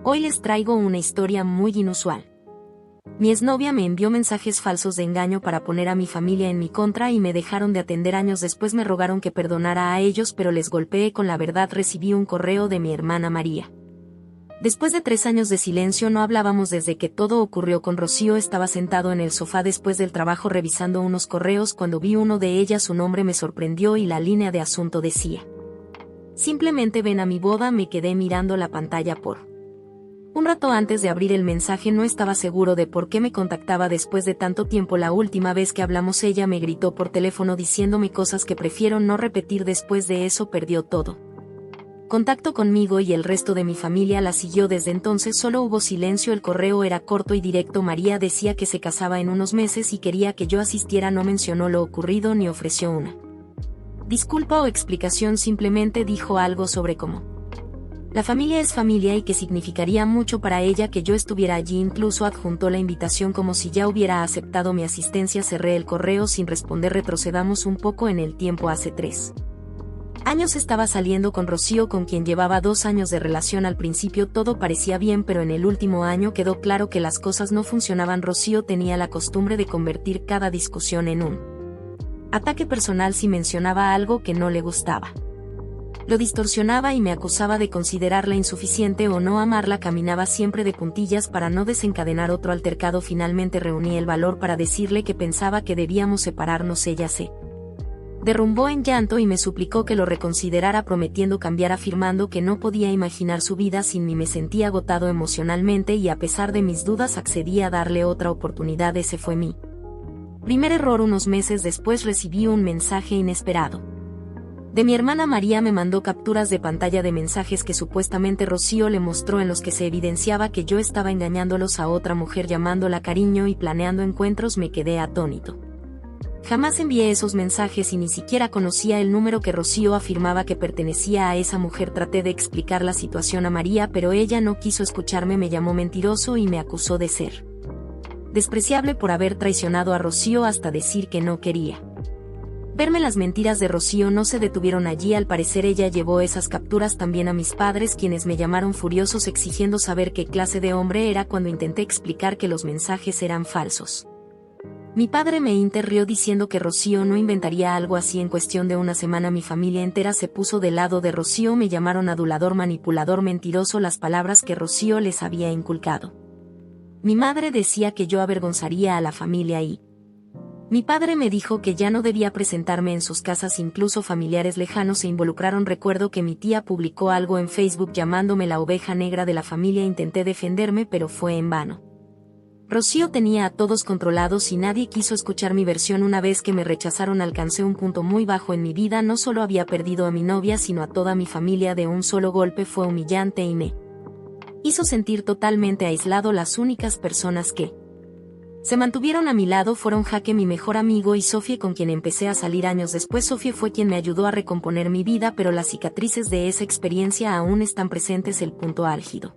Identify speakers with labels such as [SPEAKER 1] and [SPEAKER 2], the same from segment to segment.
[SPEAKER 1] Hoy les traigo una historia muy inusual. Mi exnovia me envió mensajes falsos de engaño para poner a mi familia en mi contra y me dejaron de atender. Años después me rogaron que perdonara a ellos, pero les golpeé con la verdad. Recibí un correo de mi hermana María. Después de 3 años de silencio no hablábamos desde que todo ocurrió con Rocío. Estaba sentado en el sofá después del trabajo revisando unos correos cuando vi uno de ellas. Su nombre me sorprendió y la línea de asunto decía: simplemente ven a mi boda. Me quedé mirando la pantalla por un rato antes de abrir el mensaje. No estaba seguro de por qué me contactaba después de tanto tiempo. La última vez que hablamos ella me gritó por teléfono diciéndome cosas que prefiero no repetir. Después de eso perdió todo contacto conmigo y el resto de mi familia la siguió. Desde entonces solo hubo silencio. El correo era corto y directo. María decía que se casaba en unos meses y quería que yo asistiera. No mencionó lo ocurrido ni ofreció una disculpa o explicación. Simplemente dijo algo sobre cómo la familia es familia y que significaría mucho para ella que yo estuviera allí. Incluso adjuntó la invitación como si ya hubiera aceptado mi asistencia. Cerré el correo sin responder. Retrocedamos un poco en el tiempo. Hace 3 años estaba saliendo con Rocío, con quien llevaba 2 años de relación. Al principio todo parecía bien, pero en el último año quedó claro que las cosas no funcionaban. Rocío tenía la costumbre de convertir cada discusión en un ataque personal. Si mencionaba algo que no le gustaba, lo distorsionaba y me acusaba de considerarla insuficiente o no amarla. Caminaba siempre de puntillas para no desencadenar otro altercado. Finalmente reuní el valor para decirle que pensaba que debíamos separarnos. Ella se derrumbó en llanto y me suplicó que lo reconsiderara, prometiendo cambiar, afirmando que no podía imaginar su vida sin mí. Me sentí agotado emocionalmente y a pesar de mis dudas accedí a darle otra oportunidad. Ese fue mi primer error. Unos meses después recibí un mensaje inesperado de mi hermana María. Me mandó capturas de pantalla de mensajes que supuestamente Rocío le mostró, en los que se evidenciaba que yo estaba engañándolos a otra mujer, llamándola cariño y planeando encuentros. Me quedé atónito. Jamás envié esos mensajes y ni siquiera conocía el número que Rocío afirmaba que pertenecía a esa mujer. Traté de explicar la situación a María, pero ella no quiso escucharme. Me llamó mentiroso y me acusó de ser despreciable por haber traicionado a Rocío, hasta decir que no quería verme. Las mentiras de Rocío no se detuvieron allí. Al parecer ella llevó esas capturas también a mis padres, quienes me llamaron furiosos exigiendo saber qué clase de hombre era cuando intenté explicar que los mensajes eran falsos. Mi padre me interrió diciendo que Rocío no inventaría algo así. En cuestión de una semana mi familia entera se puso del lado de Rocío. Me llamaron adulador, manipulador, mentiroso, las palabras que Rocío les había inculcado. Mi madre decía que yo avergonzaría a la familia y mi padre me dijo que ya no debía presentarme en sus casas. Incluso familiares lejanos se involucraron. Recuerdo que mi tía publicó algo en Facebook llamándome la oveja negra de la familia. Intenté defenderme, pero fue en vano. Rocío tenía a todos controlados y nadie quiso escuchar mi versión. Una vez que me rechazaron alcancé un punto muy bajo en mi vida. No solo había perdido a mi novia, sino a toda mi familia de un solo golpe. Fue humillante y me hizo sentir totalmente aislado. Las únicas personas que se mantuvieron a mi lado fueron Jaque, mi mejor amigo, y Sofía, con quien empecé a salir años después. Sofía fue quien me ayudó a recomponer mi vida, pero las cicatrices de esa experiencia aún están presentes. El punto álgido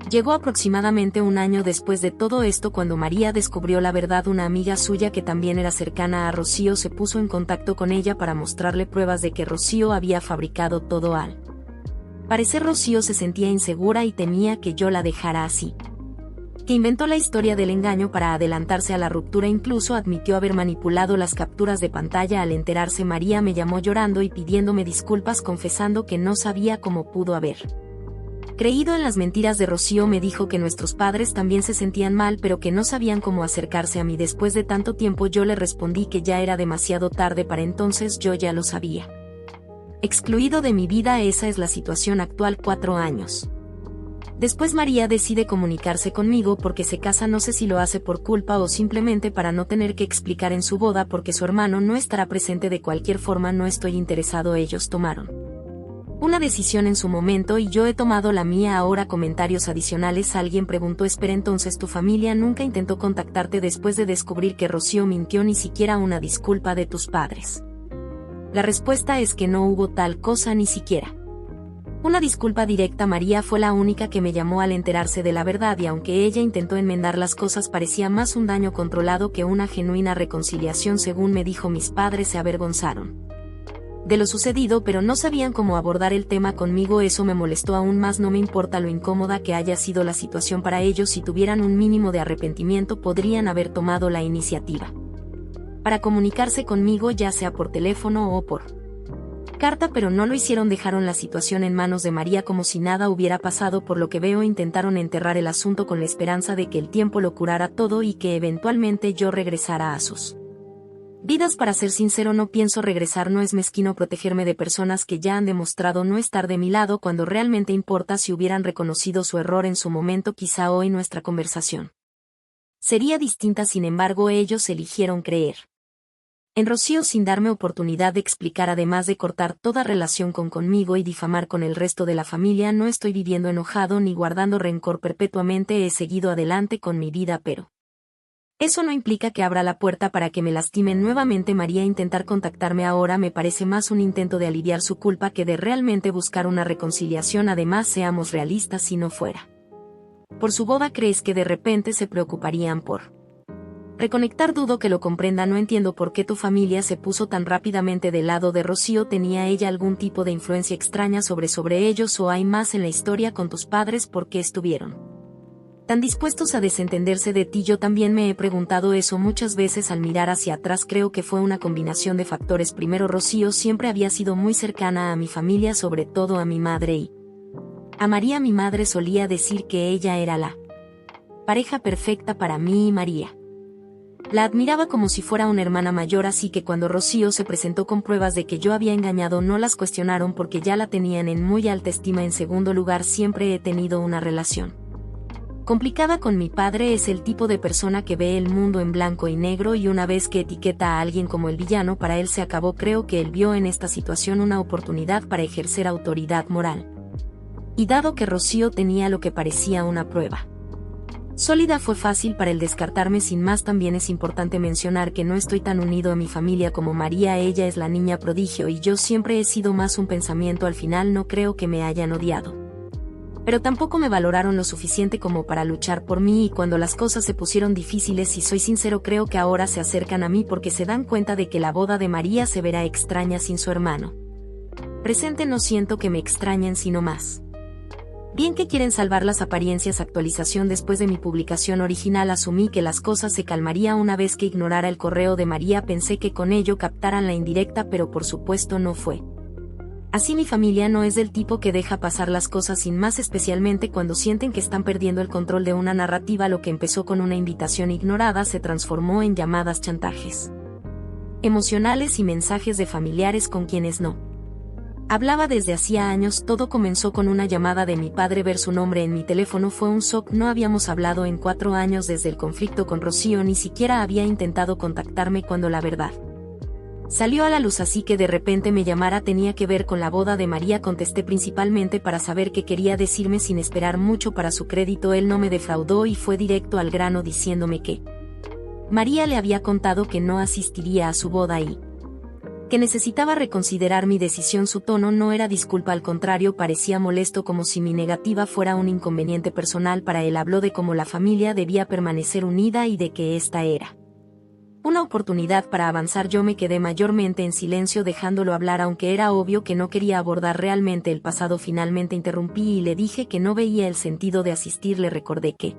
[SPEAKER 1] llegó aproximadamente 1 año después de todo esto, cuando María descubrió la verdad. Una amiga suya que también era cercana a Rocío se puso en contacto con ella para mostrarle pruebas de que Rocío había fabricado todo. Al parecer Rocío se sentía insegura y temía que yo la dejara, así que inventó la historia del engaño para adelantarse a la ruptura. Incluso admitió haber manipulado las capturas de pantalla. Al enterarse, María me llamó llorando y pidiéndome disculpas, confesando que no sabía cómo pudo haber creído en las mentiras de Rocío. Me dijo que nuestros padres también se sentían mal, pero que no sabían cómo acercarse a mí. Después de tanto tiempo yo le respondí que ya era demasiado tarde. Para entonces yo ya los había excluido de mi vida. Esa es la situación actual. 4 años después María decide comunicarse conmigo porque se casa. No sé si lo hace por culpa o simplemente para no tener que explicar en su boda, porque su hermano no estará presente. De cualquier forma no estoy interesado. Ellos tomaron una decisión en su momento y yo he tomado la mía ahora. Comentarios adicionales. Alguien preguntó: espera, entonces tu familia nunca intentó contactarte después de descubrir que Rocío mintió? Ni siquiera una disculpa de tus padres. La respuesta es que no hubo tal cosa, ni siquiera una disculpa directa. María fue la única que me llamó al enterarse de la verdad, y aunque ella intentó enmendar las cosas, parecía más un daño controlado que una genuina reconciliación. Según me dijo, mis padres se avergonzaron de lo sucedido, pero no sabían cómo abordar el tema conmigo. Eso me molestó aún más. No me importa lo incómoda que haya sido la situación para ellos, si tuvieran un mínimo de arrepentimiento podrían haber tomado la iniciativa para comunicarse conmigo, ya sea por teléfono o por carta, pero no lo hicieron. Dejaron la situación en manos de María como si nada hubiera pasado. Por lo que veo, intentaron enterrar el asunto con la esperanza de que el tiempo lo curara todo y que eventualmente yo regresara a sus vidas. Para ser sincero, no pienso regresar. No es mezquino protegerme de personas que ya han demostrado no estar de mi lado cuando realmente importa. Si hubieran reconocido su error en su momento, quizá hoy nuestra conversación sería distinta. Sin embargo, ellos eligieron creer en Rocío sin darme oportunidad de explicar, además de cortar toda relación conmigo y difamar con el resto de la familia. No estoy viviendo enojado ni guardando rencor perpetuamente. He seguido adelante con mi vida, pero eso no implica que abra la puerta para que me lastimen nuevamente. María intentar contactarme ahora me parece más un intento de aliviar su culpa que de realmente buscar una reconciliación. Además, seamos realistas, si no fuera por su boda, ¿crees que de repente se preocuparían por reconectar? Dudo que lo comprenda. No entiendo por qué tu familia se puso tan rápidamente del lado de Rocío. ¿Tenía ella algún tipo de influencia extraña sobre ellos, o hay más en la historia con tus padres? ¿Por qué estuvieron tan dispuestos a desentenderse de ti? Yo también me he preguntado eso muchas veces al mirar hacia atrás. Creo que fue una combinación de factores. Primero, Rocío siempre había sido muy cercana a mi familia, sobre todo a mi madre y a María. Mi madre solía decir que ella era la pareja perfecta para mí y María la admiraba como si fuera una hermana mayor, así que cuando Rocío se presentó con pruebas de que yo había engañado, no las cuestionaron porque ya la tenían en muy alta estima. En segundo lugar, siempre he tenido una relación complicada con mi padre. Es el tipo de persona que ve el mundo en blanco y negro, y una vez que etiqueta a alguien como el villano, para él se acabó. Creo que él vio en esta situación una oportunidad para ejercer autoridad moral. Y dado que Rocío tenía lo que parecía una prueba sólida, fue fácil para él descartarme. Sin más, también es importante mencionar que no estoy tan unido a mi familia como María. Ella es la niña prodigio y yo siempre he sido más un pensamiento. Al final no creo que me hayan odiado, pero tampoco me valoraron lo suficiente como para luchar por mí, y cuando las cosas se pusieron difíciles, si soy sincero, creo que ahora se acercan a mí porque se dan cuenta de que la boda de María se verá extraña sin su hermano presente. No siento que me extrañen, sino más bien que quieren salvar las apariencias. Actualización: después de mi publicación original asumí que las cosas se calmarían una vez que ignorara el correo de María. Pensé que con ello captaran la indirecta, pero por supuesto no fue así. Mi familia no es del tipo que deja pasar las cosas sin más, especialmente cuando sienten que están perdiendo el control de una narrativa. Lo que empezó con una invitación ignorada se transformó en llamadas, chantajes emocionales y mensajes de familiares con quienes no hablaba desde hacía años. Todo comenzó con una llamada de mi padre. Ver su nombre en mi teléfono fue un shock. No habíamos hablado en 4 años desde el conflicto con Rocío, ni siquiera había intentado contactarme cuando la verdad salió a la luz. Así que de repente me llamara tenía que ver con la boda de María. Contesté principalmente para saber qué quería decirme. Sin esperar mucho, para su crédito, él no me defraudó y fue directo al grano, diciéndome que María le había contado que no asistiría a su boda y que necesitaba reconsiderar mi decisión. Su tono no era disculpa, al contrario, parecía molesto, como si mi negativa fuera un inconveniente personal para él. Habló de cómo la familia debía permanecer unida y de que esta era una oportunidad para avanzar. Yo me quedé mayormente en silencio, dejándolo hablar, aunque era obvio que no quería abordar realmente el pasado. Finalmente interrumpí y le dije que no veía el sentido de asistir. Le recordé que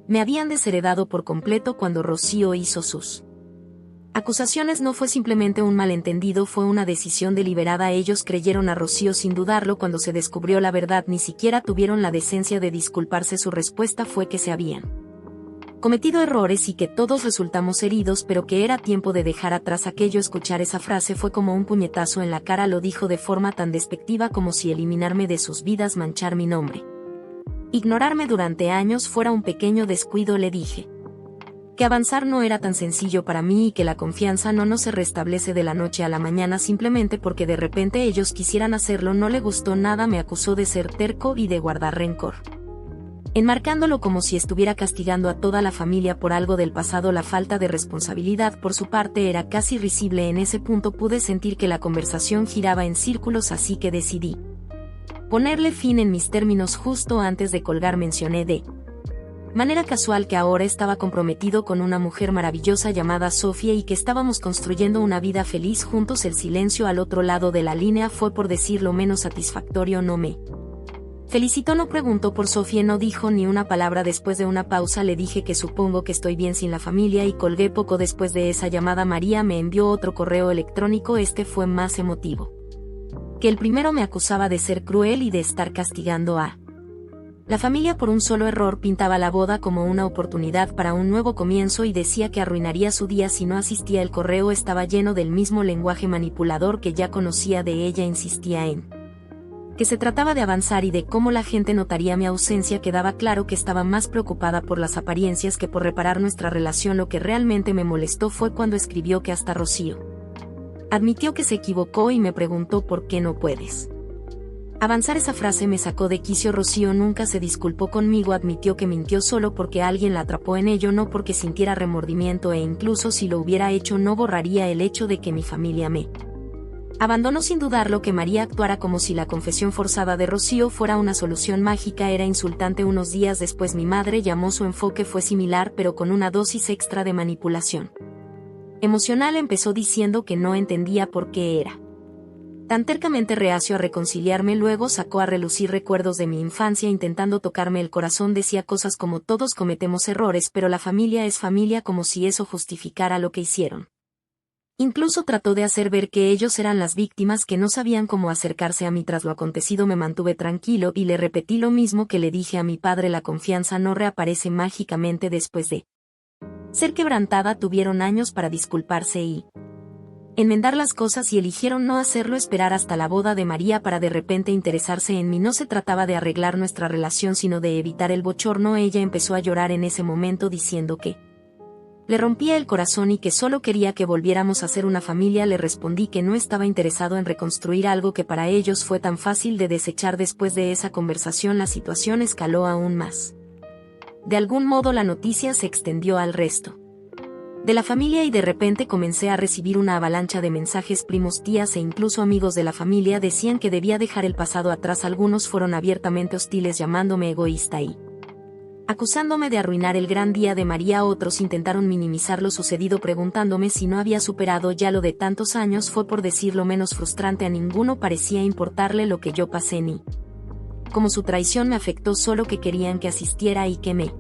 [SPEAKER 1] me habían desheredado por completo cuando Rocío hizo sus acusaciones. No fue simplemente un malentendido, fue una decisión deliberada. Ellos creyeron a Rocío sin dudarlo. Cuando se descubrió la verdad, ni siquiera tuvieron la decencia de disculparse. Su respuesta fue que se habían cometido errores y que todos resultamos heridos, pero que era tiempo de dejar atrás aquello. Escuchar esa frase fue como un puñetazo en la cara. Lo dijo de forma tan despectiva, como si eliminarme de sus vidas, manchar mi nombre, ignorarme durante años fuera un pequeño descuido. Le dije que avanzar no era tan sencillo para mí y que la confianza no se restablece de la noche a la mañana simplemente porque de repente ellos quisieran hacerlo. No le gustó nada, me acusó de ser terco y de guardar rencor, enmarcándolo como si estuviera castigando a toda la familia por algo del pasado. La falta de responsabilidad por su parte era casi risible. En ese punto pude sentir que la conversación giraba en círculos, así que decidí ponerle fin en mis términos. Justo antes de colgar mencioné de Manera casual que ahora estaba comprometido con una mujer maravillosa llamada Sofía y que estábamos construyendo una vida feliz juntos. El silencio al otro lado de la línea fue, por decirlo menos, satisfactorio. No me felicitó, no preguntó por Sofía, no dijo ni una palabra. Después de una pausa le dije que supongo que estoy bien sin la familia y colgué. Poco después de esa llamada María me envió otro correo electrónico. Este fue más emotivo que el primero. Me acusaba de ser cruel y de estar castigando a la familia por un solo error. Pintaba la boda como una oportunidad para un nuevo comienzo y decía que arruinaría su día si no asistía. El correo estaba lleno del mismo lenguaje manipulador que ya conocía de ella. Insistía en que se trataba de avanzar y de cómo la gente notaría mi ausencia. Quedaba claro que estaba más preocupada por las apariencias que por reparar nuestra relación. Lo que realmente me molestó fue cuando escribió que hasta Rocío admitió que se equivocó y me preguntó por qué no puedes avanzar. Esa frase me sacó de quicio. Rocío nunca se disculpó conmigo, admitió que mintió solo porque alguien la atrapó en ello, no porque sintiera remordimiento, e incluso si lo hubiera hecho no borraría el hecho de que mi familia me abandonó sin dudarlo. Que María actuara como si la confesión forzada de Rocío fuera una solución mágica era insultante. Unos días después mi madre llamó. Su enfoque fue similar, pero con una dosis extra de manipulación emocional. Empezó diciendo que no entendía por qué era tan tercamente reacio a reconciliarme. Luego sacó a relucir recuerdos de mi infancia intentando tocarme el corazón. Decía cosas como todos cometemos errores, pero la familia es familia, como si eso justificara lo que hicieron. Incluso trató de hacer ver que ellos eran las víctimas, que no sabían cómo acercarse a mí. Tras lo acontecido me mantuve tranquilo y le repetí lo mismo que le dije a mi padre: la confianza no reaparece mágicamente después de ser quebrantada. Tuvieron años para disculparse y enmendar las cosas y eligieron no hacerlo, esperar hasta la boda de María para de repente interesarse en mí. No se trataba de arreglar nuestra relación, sino de evitar el bochorno. Ella empezó a llorar en ese momento diciendo que le rompía el corazón y que solo quería que volviéramos a ser una familia. Le respondí que no estaba interesado en reconstruir algo que para ellos fue tan fácil de desechar. Después de esa conversación la situación escaló aún más. De algún modo la noticia se extendió al resto de la familia y de repente comencé a recibir una avalancha de mensajes. Primos, tías e incluso amigos de la familia decían que debía dejar el pasado atrás. Algunos fueron abiertamente hostiles, llamándome egoísta y acusándome de arruinar el gran día de María. Otros intentaron minimizar lo sucedido preguntándome si no había superado ya lo de tantos años. Fue, por decirlo menos, frustrante. A ninguno parecía importarle lo que yo pasé ni cómo su traición me afectó, solo que querían que asistiera y que me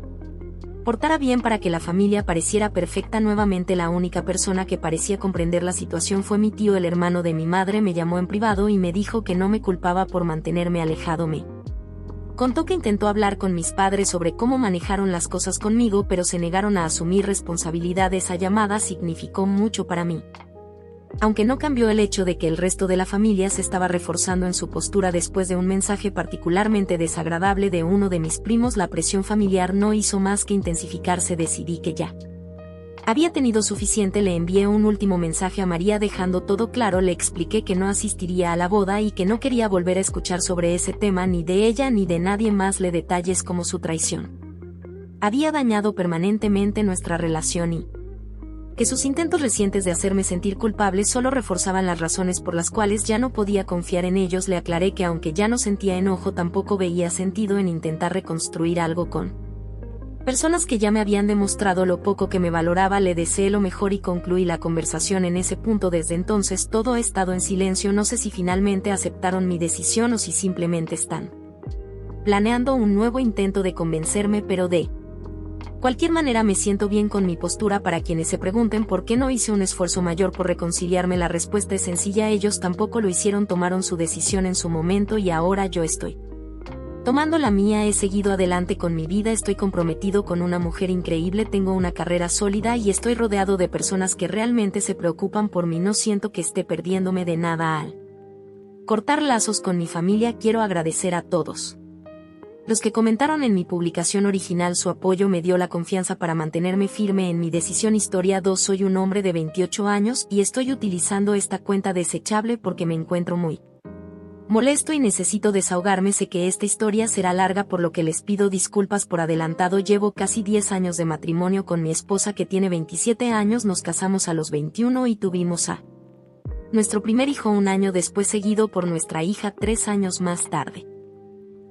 [SPEAKER 1] portara bien para que la familia pareciera perfecta nuevamente. La única persona que parecía comprender la situación fue mi tío, el hermano de mi madre. Me llamó en privado y me dijo que no me culpaba por mantenerme alejado. Me contó que intentó hablar con mis padres sobre cómo manejaron las cosas conmigo, pero se negaron a asumir responsabilidad. Esa llamada significó mucho para mí, aunque no cambió el hecho de que el resto de la familia se estaba reforzando en su postura. Después de un mensaje particularmente desagradable de uno de mis primos, la presión familiar no hizo más que intensificarse. Decidí que ya había tenido suficiente. Le envié un último mensaje a María dejando todo claro. Le expliqué que no asistiría a la boda y que no quería volver a escuchar sobre ese tema, ni de ella ni de nadie más. Le detalles como su traición había dañado permanentemente nuestra relación y que sus intentos recientes de hacerme sentir culpable solo reforzaban las razones por las cuales ya no podía confiar en ellos. Le aclaré que aunque ya no sentía enojo, tampoco veía sentido en intentar reconstruir algo con personas que ya me habían demostrado lo poco que me valoraba. Le deseé lo mejor y concluí la conversación en ese punto. Desde entonces todo ha estado en silencio. No sé si finalmente aceptaron mi decisión o si simplemente están planeando un nuevo intento de convencerme, pero de cualquier manera me siento bien con mi postura. Para quienes se pregunten por qué no hice un esfuerzo mayor por reconciliarme, la respuesta es sencilla: ellos tampoco lo hicieron. Tomaron su decisión en su momento y ahora yo estoy tomando la mía. He seguido adelante con mi vida, estoy comprometido con una mujer increíble, tengo una carrera sólida y estoy rodeado de personas que realmente se preocupan por mí. No siento que esté perdiéndome de nada al cortar lazos con mi familia. Quiero agradecer a todos los que comentaron en mi publicación original. Su apoyo me dio la confianza para mantenerme firme en mi decisión. Historia 2: soy un hombre de 28 años y estoy utilizando esta cuenta desechable porque me encuentro muy molesto y necesito desahogarme. Sé que esta historia será larga, por lo que les pido disculpas por adelantado. Llevo casi 10 años de matrimonio con mi esposa, que tiene 27 años. Nos casamos a los 21 y tuvimos a nuestro primer hijo un año después, seguido por nuestra hija 3 años más tarde.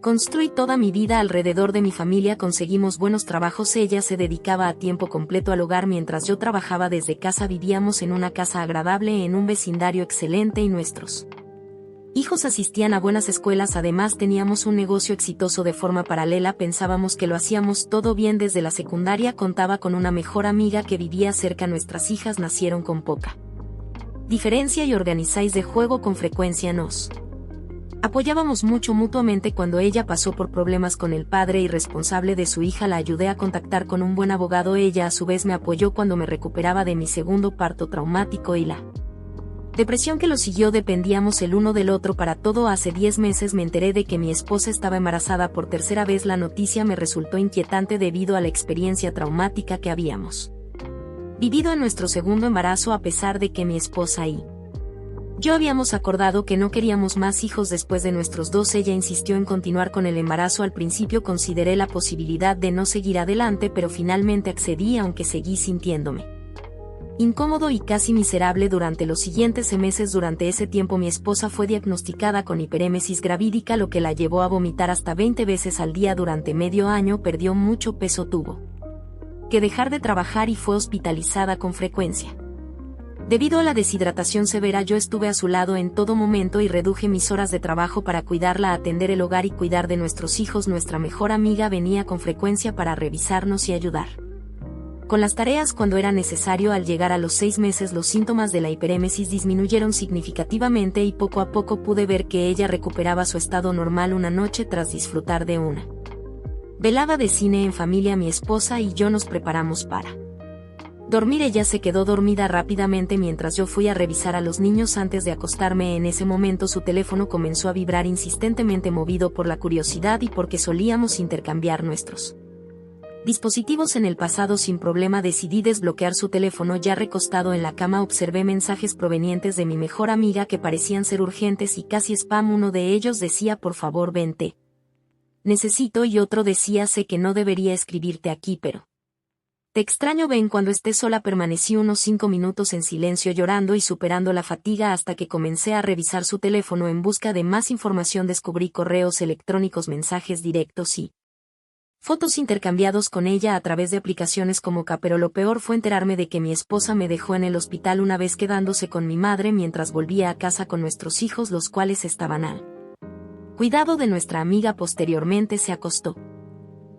[SPEAKER 1] Construí toda mi vida alrededor de mi familia, conseguimos buenos trabajos, ella se dedicaba a tiempo completo al hogar mientras yo trabajaba desde casa, vivíamos en una casa agradable en un vecindario excelente y nuestros hijos asistían a buenas escuelas, además teníamos un negocio exitoso de forma paralela, pensábamos que lo hacíamos todo bien desde la secundaria, contaba con una mejor amiga que vivía cerca, nuestras hijas nacieron con poca diferencia y organizáis de juego con frecuencia, nos apoyábamos mucho mutuamente. Cuando ella pasó por problemas con el padre irresponsable de su hija, la ayudé a contactar con un buen abogado, ella a su vez me apoyó cuando me recuperaba de mi segundo parto traumático y la depresión que lo siguió, dependíamos el uno del otro para todo. Hace 10 meses me enteré de que mi esposa estaba embarazada por tercera vez, la noticia me resultó inquietante debido a la experiencia traumática que habíamos vivido en nuestro segundo embarazo, a pesar de que mi esposa y yo habíamos acordado que no queríamos más hijos después de nuestros dos. Ella insistió en continuar con el embarazo. Al principio consideré la posibilidad de no seguir adelante, pero finalmente accedí, aunque seguí sintiéndome incómodo y casi miserable durante los siguientes meses. Durante ese tiempo mi esposa fue diagnosticada con hiperémesis gravídica, lo que la llevó a vomitar hasta 20 veces al día durante medio año, perdió mucho peso, tuvo que dejar de trabajar y fue hospitalizada con frecuencia. Debido a la deshidratación severa, yo estuve a su lado en todo momento y reduje mis horas de trabajo para cuidarla, atender el hogar y cuidar de nuestros hijos. Nuestra mejor amiga venía con frecuencia para revisarnos y ayudar con las tareas cuando era necesario. Al llegar a los 6 meses los síntomas de la hiperémesis disminuyeron significativamente y poco a poco pude ver que ella recuperaba su estado normal. Una noche, tras disfrutar de una velada de cine en familia, mi esposa y yo nos preparamos para dormir. Ella se quedó dormida rápidamente mientras yo fui a revisar a los niños antes de acostarme. En ese momento su teléfono comenzó a vibrar insistentemente, movido por la curiosidad y porque solíamos intercambiar nuestros dispositivos en el pasado sin problema. Decidí desbloquear su teléfono. Ya recostado en la cama observé mensajes provenientes de mi mejor amiga que parecían ser urgentes y casi spam. Uno de ellos decía: por favor vente, necesito, y otro decía: sé que no debería escribirte aquí, pero te extraño, ven cuando estés sola. Permanecí unos 5 minutos en silencio, llorando y superando la fatiga, hasta que comencé a revisar su teléfono en busca de más información. Descubrí correos electrónicos, mensajes directos y fotos intercambiados con ella a través de aplicaciones como K, pero lo peor fue enterarme de que mi esposa me dejó en el hospital una vez quedándose con mi madre mientras volvía a casa con nuestros hijos, los cuales estaban al cuidado de nuestra amiga. Posteriormente se acostó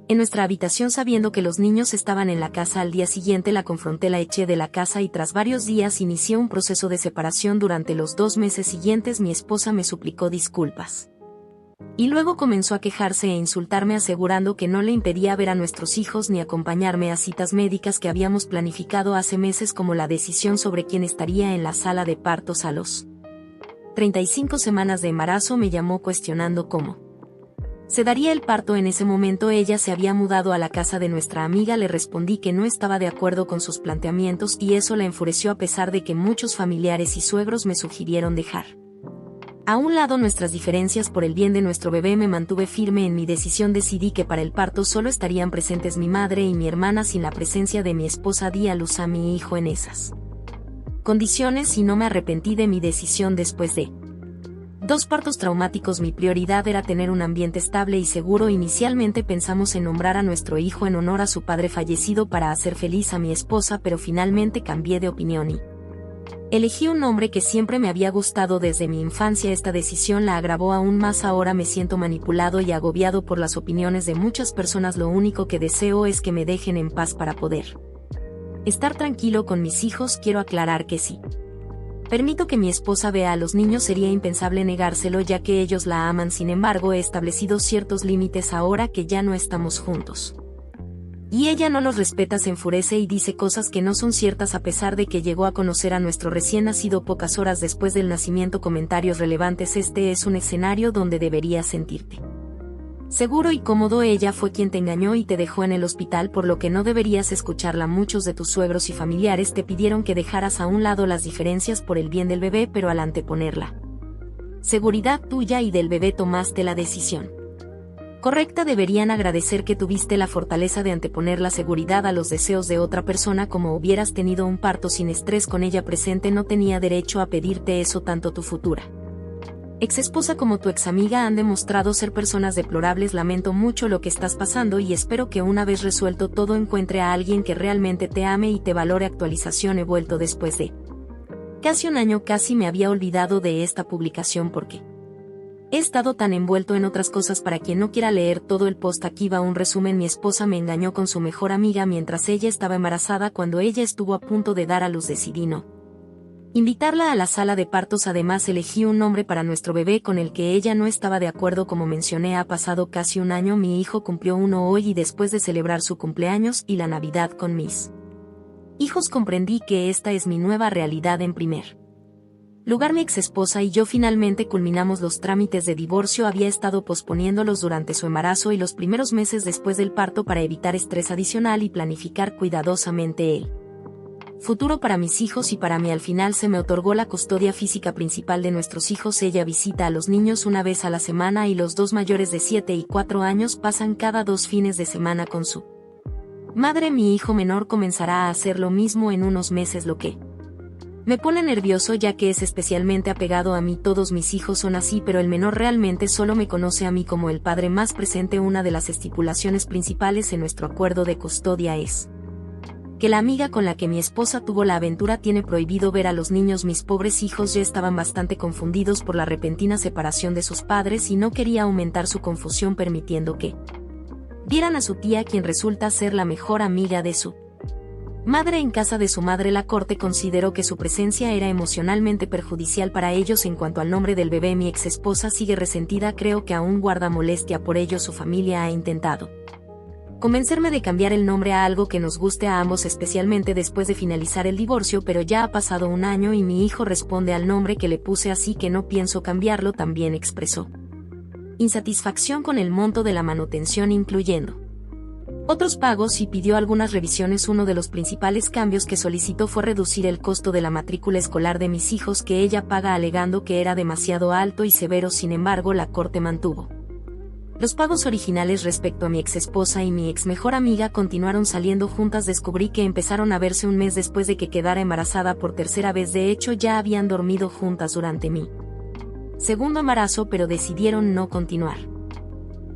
[SPEAKER 1] en nuestra habitación sabiendo que los niños estaban en la casa. Al día siguiente la confronté, la eché de la casa y tras varios días inicié un proceso de separación. Durante los 2 meses siguientes mi esposa me suplicó disculpas y luego comenzó a quejarse e insultarme, asegurando que no le impedía ver a nuestros hijos ni acompañarme a citas médicas que habíamos planificado hace meses, como la decisión sobre quién estaría en la sala de partos a los 35 semanas de embarazo. Me llamó cuestionando cómo se daría el parto. En ese momento ella se había mudado a la casa de nuestra amiga. Le respondí que no estaba de acuerdo con sus planteamientos y eso la enfureció, a pesar de que muchos familiares y suegros me sugirieron dejar a un lado nuestras diferencias por el bien de nuestro bebé. Me mantuve firme en mi decisión. Decidí que para el parto solo estarían presentes mi madre y mi hermana. Sin la presencia de mi esposa di a luz a mi hijo en esas condiciones y no me arrepentí de mi decisión. Después de 2 partos traumáticos, mi prioridad era tener un ambiente estable y seguro. Inicialmente pensamos en nombrar a nuestro hijo en honor a su padre fallecido para hacer feliz a mi esposa, pero finalmente cambié de opinión y elegí un nombre que siempre me había gustado desde mi infancia. Esta decisión la agravó aún más. Ahora me siento manipulado y agobiado por las opiniones de muchas personas. Lo único que deseo es que me dejen en paz para poder estar tranquilo con mis hijos. Quiero aclarar que sí permito que mi esposa vea a los niños, sería impensable negárselo ya que ellos la aman. Sin embargo, he establecido ciertos límites ahora que ya no estamos juntos y ella no los respeta. Se enfurece y dice cosas que no son ciertas, a pesar de que llegó a conocer a nuestro recién nacido pocas horas después del nacimiento. Comentarios relevantes: este es un escenario donde deberías sentirte seguro y cómodo. Ella fue quien te engañó y te dejó en el hospital, por lo que no deberías escucharla. Muchos de tus suegros y familiares te pidieron que dejaras a un lado las diferencias por el bien del bebé, pero al anteponer la seguridad tuya y del bebé tomaste la decisión correcta. Deberían agradecer que tuviste la fortaleza de anteponer la seguridad a los deseos de otra persona. Como hubieras tenido un parto sin estrés con ella presente, no tenía derecho a pedirte eso. Tanto tu futura Exesposa como tu examiga han demostrado ser personas deplorables. Lamento mucho lo que estás pasando y espero que una vez resuelto todo encuentre a alguien que realmente te ame y te valore. Actualización. He vuelto después de casi un año. Casi me había olvidado de esta publicación porque he estado tan envuelto en otras cosas. Para quien no quiera leer todo el post, aquí va un resumen. Mi esposa me engañó con su mejor amiga mientras ella estaba embarazada. Cuando ella estuvo a punto de dar a luz decidí no invitarla a la sala de partos. Además elegí un nombre para nuestro bebé con el que ella no estaba de acuerdo. Como mencioné, ha pasado casi un año. Mi hijo cumplió 1 hoy y después de celebrar su cumpleaños y la Navidad con mis hijos comprendí que esta es mi nueva realidad. En primer lugar, mi exesposa y yo finalmente culminamos los trámites de divorcio. Había estado posponiéndolos durante su embarazo y los primeros meses después del parto para evitar estrés adicional y planificar cuidadosamente el futuro para mis hijos y para mí. Al final se me otorgó la custodia física principal de nuestros hijos. Ella visita a los niños una vez a la semana y los dos mayores de 7 y 4 años pasan cada 2 fines de semana con su madre. Mi hijo menor comenzará a hacer lo mismo en unos meses, lo que me pone nervioso ya que es especialmente apegado a mí. Todos mis hijos son así, pero el menor realmente solo me conoce a mí como el padre más presente. Una de las estipulaciones principales en nuestro acuerdo de custodia es que la amiga con la que mi esposa tuvo la aventura tiene prohibido ver a los niños. Mis pobres hijos ya estaban bastante confundidos por la repentina separación de sus padres y no quería aumentar su confusión permitiendo que vieran a su tía, quien resulta ser la mejor amiga de su madre, en casa de su madre. La corte consideró que su presencia era emocionalmente perjudicial para ellos. En cuanto al nombre del bebé, mi exesposa sigue resentida. Creo que aún guarda molestia por ello. Su familia ha intentado convencerme de cambiar el nombre a algo que nos guste a ambos, especialmente después de finalizar el divorcio, pero ya ha pasado un año y mi hijo responde al nombre que le puse, así que no pienso cambiarlo. También expresó insatisfacción con el monto de la manutención, incluyendo otros pagos, y pidió algunas revisiones. Uno de los principales cambios que solicitó fue reducir el costo de la matrícula escolar de mis hijos, que ella paga, alegando que era demasiado alto y severo. Sin embargo, la corte mantuvo los pagos originales. Respecto a mi exesposa y mi ex mejor amiga, continuaron saliendo juntas. Descubrí que empezaron a verse un mes después de que quedara embarazada por tercera vez. De hecho, ya habían dormido juntas durante mi segundo embarazo, pero decidieron no continuar.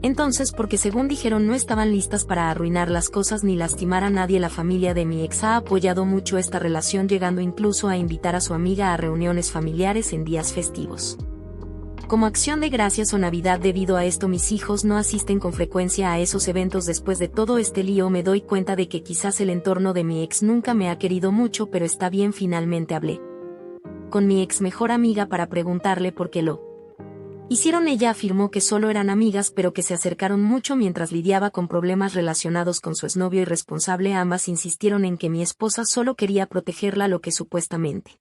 [SPEAKER 1] Entonces, porque según dijeron no estaban listas para arruinar las cosas ni lastimar a nadie. La familia de mi ex ha apoyado mucho esta relación, llegando incluso a invitar a su amiga a reuniones familiares en días festivos como acción de gracias o Navidad. Debido a esto, mis hijos no asisten con frecuencia a esos eventos. Después de todo este lío, me doy cuenta de que quizás el entorno de mi ex nunca me ha querido mucho, pero está bien. Finalmente hablé con mi ex mejor amiga para preguntarle por qué lo hicieron. Ella afirmó que solo eran amigas, pero que se acercaron mucho mientras lidiaba con problemas relacionados con su exnovio irresponsable. Ambas insistieron en que mi esposa solo quería protegerla, lo que supuestamente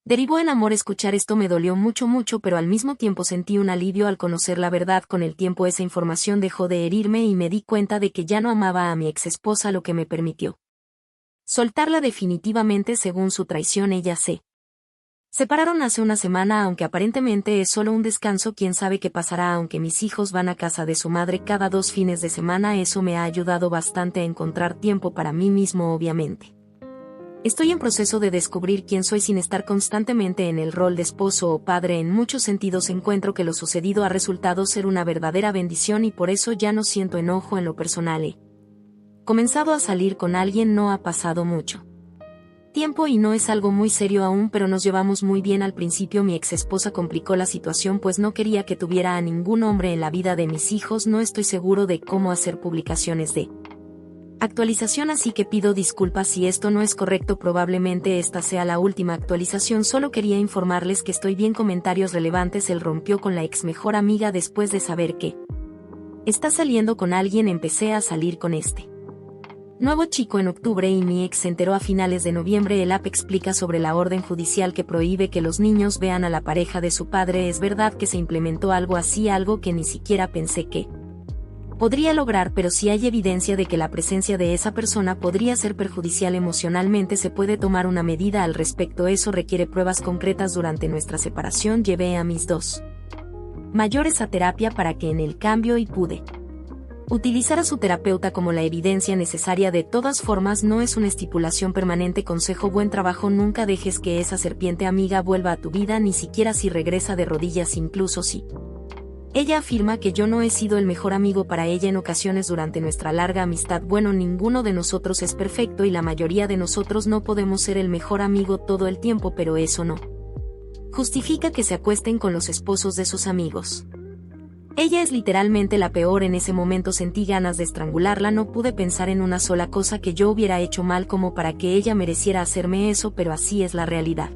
[SPEAKER 1] derivó en amor. Escuchar esto me dolió mucho, pero al mismo tiempo sentí un alivio al conocer la verdad. Con el tiempo esa información dejó de herirme y me di cuenta de que ya no amaba a mi ex esposa, lo que me permitió soltarla definitivamente. Según su traición, ella se separaron hace una semana, aunque aparentemente es solo un descanso. Quién sabe qué pasará. Aunque mis hijos van a casa de su madre cada 2 fines de semana, eso me ha ayudado bastante a encontrar tiempo para mí mismo. Obviamente estoy en proceso de descubrir quién soy sin estar constantemente en el rol de esposo o padre. En muchos sentidos encuentro que lo sucedido ha resultado ser una verdadera bendición y por eso ya no siento enojo. En lo personal, he comenzado a salir con alguien. No ha pasado mucho tiempo y no es algo muy serio aún, pero nos llevamos muy bien. Al principio mi ex esposa complicó la situación, pues no quería que tuviera a ningún hombre en la vida de mis hijos. No estoy seguro de cómo hacer publicaciones de actualización, así que pido disculpas si esto no es correcto. Probablemente esta sea la última actualización. Solo quería informarles que estoy bien. Comentarios relevantes. Él rompió con la ex mejor amiga después de saber que está saliendo con alguien. Empecé a salir con este nuevo chico en octubre y mi ex se enteró a finales de noviembre. El app explica sobre la orden judicial que prohíbe que los niños vean a la pareja de su padre. Es verdad que se implementó algo así, algo que ni siquiera pensé que podría lograr, pero si hay evidencia de que la presencia de esa persona podría ser perjudicial emocionalmente, se puede tomar una medida al respecto. Eso requiere pruebas concretas. Durante nuestra separación llevé a mis 2 mayores a terapia para que en el cambio y pude Utilizar a su terapeuta como la evidencia necesaria de todas formas no es una estipulación permanente. Consejo: buen trabajo. Nunca dejes que esa serpiente amiga vuelva a tu vida, ni siquiera si regresa de rodillas, incluso si ella afirma que yo no he sido el mejor amigo para ella en ocasiones durante nuestra larga amistad. Bueno, ninguno de nosotros es perfecto y la mayoría de nosotros no podemos ser el mejor amigo todo el tiempo, pero eso no justifica que se acuesten con los esposos de sus amigos. Ella es literalmente la peor. En ese momento sentí ganas de estrangularla. No pude pensar en una sola cosa que yo hubiera hecho mal como para que ella mereciera hacerme eso, pero así es la realidad.